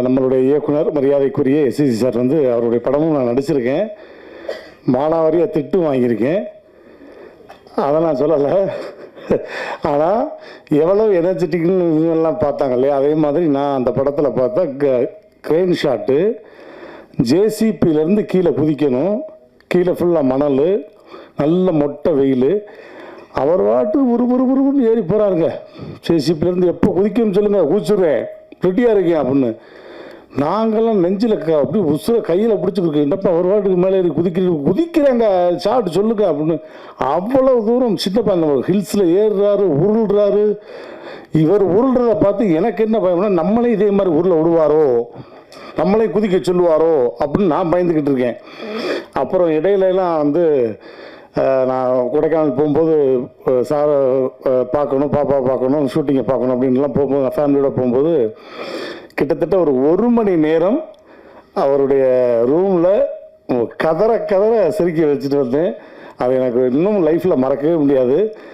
நம்மளுடைய இயக்குனர் மரியாதைக்குரிய எஸ்சிசி சார் வந்து அவருடைய படமும் நான் நடிச்சிருக்கேன். மானாவாரியாக திட்டு வாங்கியிருக்கேன். அதை நான் சொல்லலை. ஆனால் எவ்வளோ எனர்ஜெட்டிக்னு இவங்கெல்லாம் பார்த்தாங்க இல்லையா, அதே மாதிரி நான் அந்த படத்தில் பார்த்தா க்ரெயின் ஷாட்டு, ஜேசிபியிலேருந்து கீழே குதிக்கணும், கீழே ஃபுல்லாக மணல், நல்ல மொட்டை வெயில், அவர் வாட்டு உருன்னு ஏறி போகிறாருங்க. ஜேசிபியிலேருந்து எப்போ குதிக்கணும்னு சொல்லுங்கள், குதிச்சுடுறேன், ரெடியாக இருக்கேன் அப்படின்னு. நாங்கள்லாம் நெஞ்சில் அப்படி உசுரை கையில் பிடிச்சிருக்கோம். என்னப்பா ஒரு வாட்டுக்கு மேலே ஏறி குதிக்கிறேங்க ஷாட்டு சொல்லுங்க அப்படின்னு. அவ்வளோ தூரம் சின்னப்பா அந்த ஹில்ஸில் ஏறுறாரு, உருள்றாரு. இவர் உருள்றதை பார்த்து எனக்கு என்ன பயம்னா, நம்மளே இதே மாதிரி உருளை விடுவாரோ, நம்மளே குதிக்க சொல்லுவாரோ அப்படின்னு நான் பயந்துக்கிட்டு இருக்கேன். அப்புறம் இடையிலலாம் வந்து நான் கொடைக்கானல் போகும்போது சாரை பார்க்கணும், பாப்பா பார்க்கணும், ஷூட்டிங்கை பார்க்கணும் அப்படின்லாம் போகும்போது ஃபேமிலியோட போகும்போது கிட்டத்தட்ட ஒரு மணி நேரம் அவருடைய ரூமில் கதற சிரிக்க வச்சுட்டு வந்தேன். அது எனக்கு இன்னும் லைஃப்பில் மறக்கவே முடியாது.